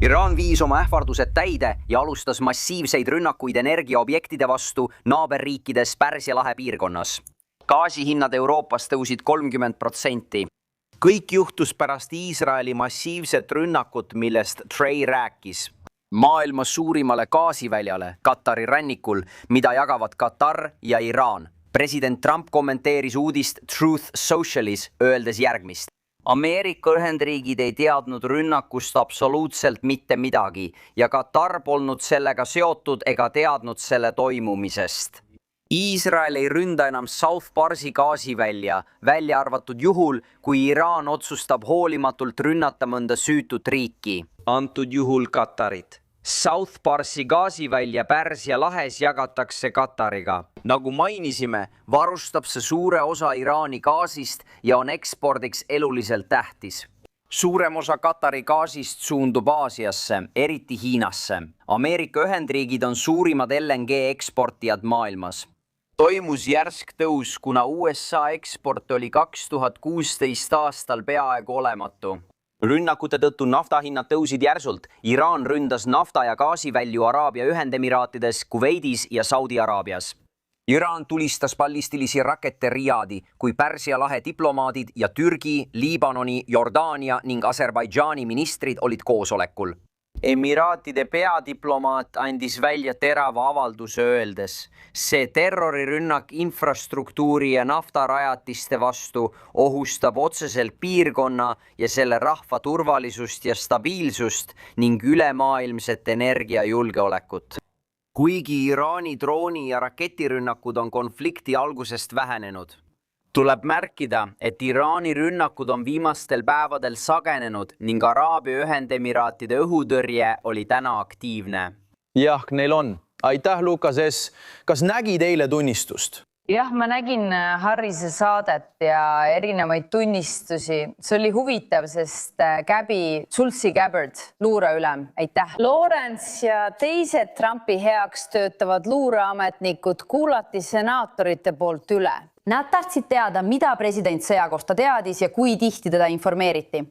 Iraan viis oma ähvardused täide ja alustas massiivseid rünnakuid energiaobjektide vastu naaberriikides Pärsia lahe piirkonnas. Gaasihinnad Euroopas tõusid 30%. Kõik juhtus pärast Iisraeli massiivset rünnakut, millest Trey rääkis. Maailma suurimale gaasiväljale Katari rannikul, mida jagavad Katar ja Iraan. President Trump kommenteeris uudist Truth Socialis, öeldes järgmist. Ameerika Ühendriigid ei teadnud rünnakust absoluutselt mitte midagi ja Katar polnud sellega seotud ega teadnud selle toimumisest. Iisrael ei ründa enam South Parsi gaasivälja, välja arvatud juhul, kui Iraan otsustab hoolimatult rünnata mõnda süütut riiki. Antud juhul Katarit. South Parsi gaasivälja Pärsia lahes jagatakse Katariga. Nagu mainisime, varustab see suure osa Iraani gaasist ja on ekspordiks eluliselt tähtis. Suurem osa Katari gaasist suundub Aasiasse, eriti Hiinasse. Ameerika Ühendriigid on suurimad LNG eksportijad maailmas. Toimus järsk tõus, kuna USA eksport oli 2016 aastal peaaegu olematu. Rünnakute tõttu naftahinnad tõusid järsult. Iraan ründas nafta- ja gaasivälju Araabia Ühendemiraatides, Kuveidis ja Saudi-Araabias. Iraan tulistas ballistilisi rakette Riadi, kui Pärsia lahe diplomaadid ja Türgi, Liibanoni, Jordaania ning Aserbaidžaani ministrid olid koosolekul. Emiraatide peadiplomaat andis välja terava avalduse öeldes, see terrorirünnak infrastruktuuri ja naftarajatiste vastu ohustab otseselt piirkonna ja selle rahva turvalisust ja stabiilsust ning ülemaailmset energiajulgeolekut. Kuigi Iraani drooni- ja raketirünnakud on konflikti algusest vähenenud, tuleb märkida, et Iraani rünnakud on viimastel päevadel sagenenud ning Araabia Ühendemiraatide õhutõrje oli täna aktiivne. Jah, neil on. Aitäh, Lukas S. Kas nägid eile tunnistust? Jah, ma nägin Harrise saadet ja erinevaid tunnistusi. See oli huvitav, sest Tulsi Gabbard, luureülem, aitäh. Lawrence ja teised Trumpi heaks töötavad luureametnikud kuulati senaatorite poolt üle. Nad tahtsid teada, mida president sõja kohta teadis ja kui tihti teda informeeriti.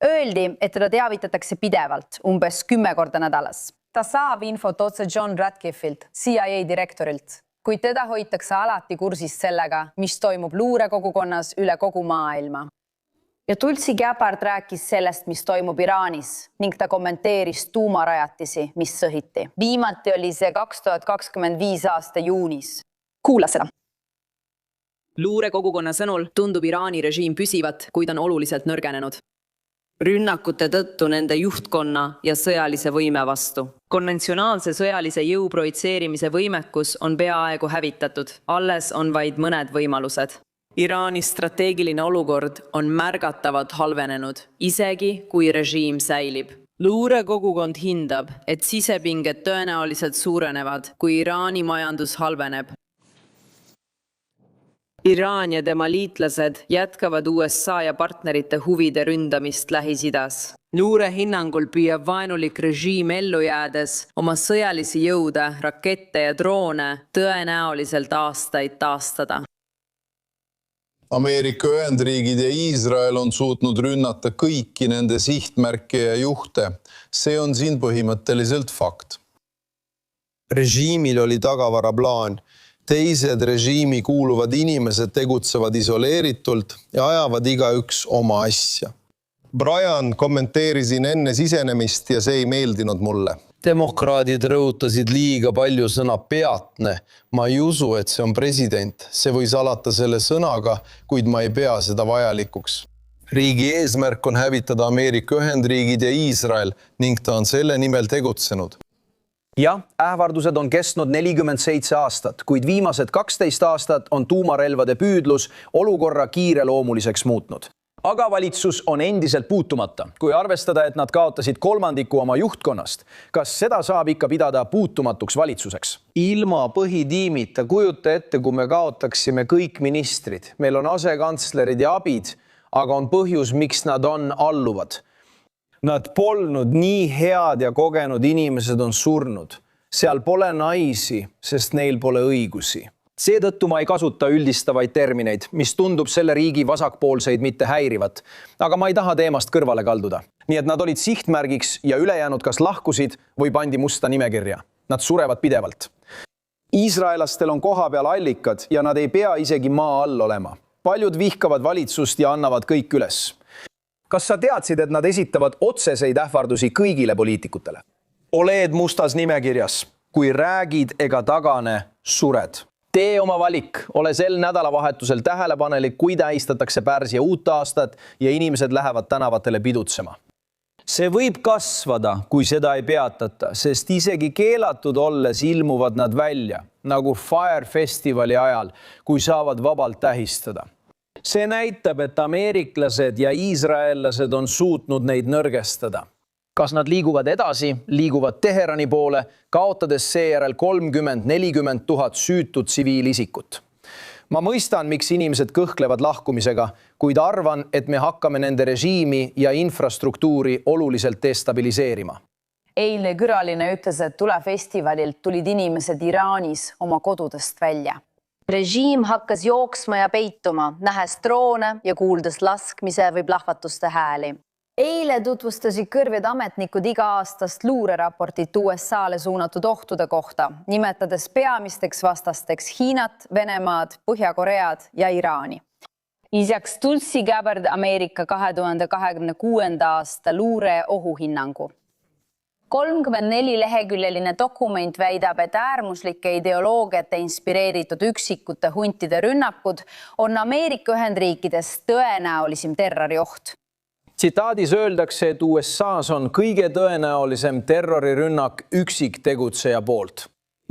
Öeldi, et teda teavitatakse pidevalt, umbes 10 korda nädalas. Ta saab infot otse John Radcliffilt, CIA direktorilt, kuid teda hoitakse alati kursist sellega, mis toimub luurekogukonnas üle kogu maailma. Ja Tulsi Gabbard rääkis sellest, mis toimub Iraanis ning ta kommenteeris tuumarajatisi, mis sõhiti. Viimati oli see 2025 aasta juunis. Kuula seda. Luurekogukonna sõnul tundub Iraani režiim püsivat, kuid on oluliselt nõrgenenud. Rünnakute tõttu nende juhtkonna ja sõjalise võime vastu. Konventsionaalse sõjalise jõu projitseerimise võimekus on peaaegu hävitatud. Alles on vaid mõned võimalused. Iraani strateegiline olukord on märgatavalt halvenenud, isegi kui režiim säilib. Luurekogukond hindab, et sisepinged tõenäoliselt suurenevad, kui Iraani majandus halveneb. Iraan ja tema liitlased jätkavad USA ja partnerite huvide ründamist Lähis-Idas. Luure hinnangul püüab vaenulik režiim ellu jäädes oma sõjalisi jõude, rakette ja droone tõenäoliselt aastaid taastada. Ameerika Ühendriigid ja Iisrael on suutnud rünnata kõiki nende sihtmärke ja juhte. See on siin põhimõtteliselt fakt. Režiimil oli tagavaraplaan. Teised režiimi kuuluvad inimesed tegutsevad isoleeritult ja ajavad igaüks oma asja. Brian kommenteerisin enne sisenemist ja see ei meeldinud mulle. Demokraadid rõhutasid liiga palju sõna peatne. Ma ei usu, et see on president. See võis alata selle sõnaga, kuid ma ei pea seda vajalikuks. Riigi eesmärk on hävitada Ameerika Ühendriigid ja Iisrael ning ta on selle nimel tegutsenud. Jah, ähvardused on kestnud 47 aastat, kuid viimased 12 aastat on tuumarelvade püüdlus olukorra kiireloomuliseks muutnud. Aga valitsus on endiselt puutumata, kui arvestada, et nad kaotasid 1/3 oma juhtkonnast. Kas seda saab ikka pidada puutumatuks valitsuseks? Ilma põhitiimita kujuta ette, kui me kaotaksime kõik ministrid. Meil on asekantslerid ja abid, aga on põhjus, miks nad on alluvad. Nad polnud nii head ja kogenud inimesed on surnud. Seal pole naisi, sest neil pole õigusi. Seetõttu ma ei kasuta üldistavaid termineid, mis tundub selle riigi vasakpoolseid mitte häirivat, aga ma ei taha teemast kõrvale kalduda. Nii et nad olid sihtmärgiks ja ülejäänud kas lahkusid või pandi musta nimekirja. Nad surevad pidevalt. Iisraelastel on kohapeal allikad ja nad ei pea isegi maa all olema. Paljud vihkavad valitsust ja annavad kõik üles. Kas sa teadsid, et nad esitavad otseseid ähvardusi kõigile poliitikutele? Oled mustas nimekirjas. Kui räägid ega tagane, sured. Tee oma valik, ole sel nädalavahetusel tähelepanelik, kui tähistatakse Pärsia uut aastat ja inimesed lähevad tänavatele pidutsema. See võib kasvada, kui seda ei peatata, sest isegi keelatud olles ilmuvad nad välja, nagu Fire Festivali ajal, kui saavad vabalt tähistada. See näitab, et ameeriklased ja iisraellased on suutnud neid nõrgestada. Kas nad liiguvad edasi, liiguvad Teherani poole, kaotades seejärel 30–40 000 süütud tsiviilisikut. Ma mõistan, miks inimesed kõhklevad lahkumisega, kuid arvan, et me hakkame nende režiimi ja infrastruktuuri oluliselt destabiliseerima. Eilne külaline ütles, et tulefestivalilt tulid inimesed Iraanis oma kodudest välja. Režiim hakkas jooksma ja peituma, nähes droone ja kuuldes laskmise või plahvatuste hääli. Eile tutvustasid kõrved ametnikud iga-aastast luureraportit USA-le suunatud ohtude kohta, nimetades peamisteks vastasteks Hiinat, Venemaad, Põhja-Koread ja Iraani. Lisaks Tulsi Gabbard Ameerika 2026. aasta luure ohuhinnangu. 34-leheküljeline dokument väidab, et äärmuslike ideoloogiate inspireeritud üksikute huntide rünnakud on Ameerika Ühendriikides tõenäolisim terrorioht. Tsitaadis öeldakse, et USA-s on kõige tõenäolisem terrorirünnak üksiktegutseja poolt.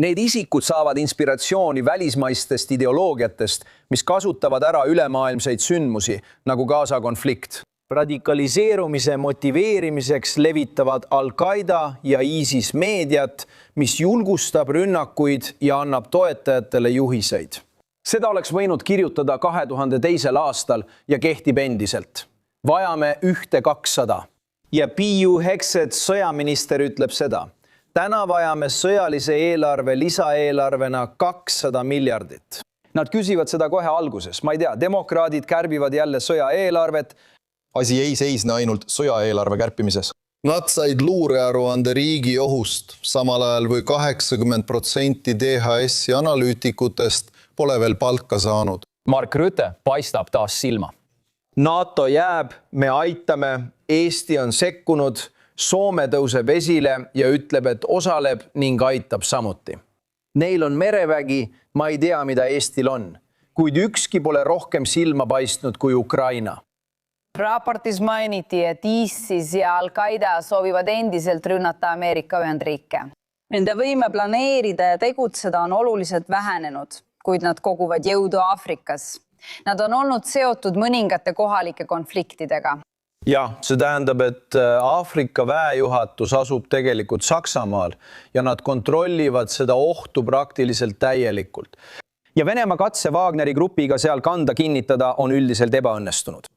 Need isikud saavad inspiratsiooni välismaistest ideoloogiatest, mis kasutavad ära ülemaailmseid sündmusi, nagu Gaza konflikt. Radikaliseerumise motiveerimiseks levitavad Al-Qaeda ja ISIS meediat, mis julgustab rünnakuid ja annab toetajatele juhiseid. Seda oleks võinud kirjutada 2002. aastal ja kehtib endiselt. Vajame 1-200. Ja Piiu Hekset, sõjaminister, ütleb seda. Täna vajame sõjalise eelarve lisaeelarvena 200 miljardit. Nad küsivad seda kohe alguses. Ma ei tea, demokraadid kärbivad jälle sõjaeelarvet. Asi ei seisne ainult sõjaeelarve kärpimises. Nad said luurearuande riigi ohust, samal ajal või 80% DHS-i analüütikutest pole veel palka saanud. Mark Rutte paistab taas silma. NATO jääb, me aitame, Eesti on sekkunud, Soome tõuseb esile ja ütleb, et osaleb ning aitab samuti. Neil on merevägi, ma ei tea, mida Eestil on, kuid ükski pole rohkem silma paistnud kui Ukraina. Raportis mainiti, et ISIS ja Al-Qaeda soovivad endiselt rünnata Ameerika Ühendriike. Nende võime planeerida ja tegutseda on oluliselt vähenenud, kuid nad koguvad jõudu Aafrikas. Nad on olnud seotud mõningate kohalike konfliktidega. Ja, see tähendab, et Aafrika väejuhatus asub tegelikult Saksamaal ja nad kontrollivad seda ohtu praktiliselt täielikult. Ja Venemaa katse Wagneri grupiga seal kanda kinnitada on üldiselt ebaõnnestunud.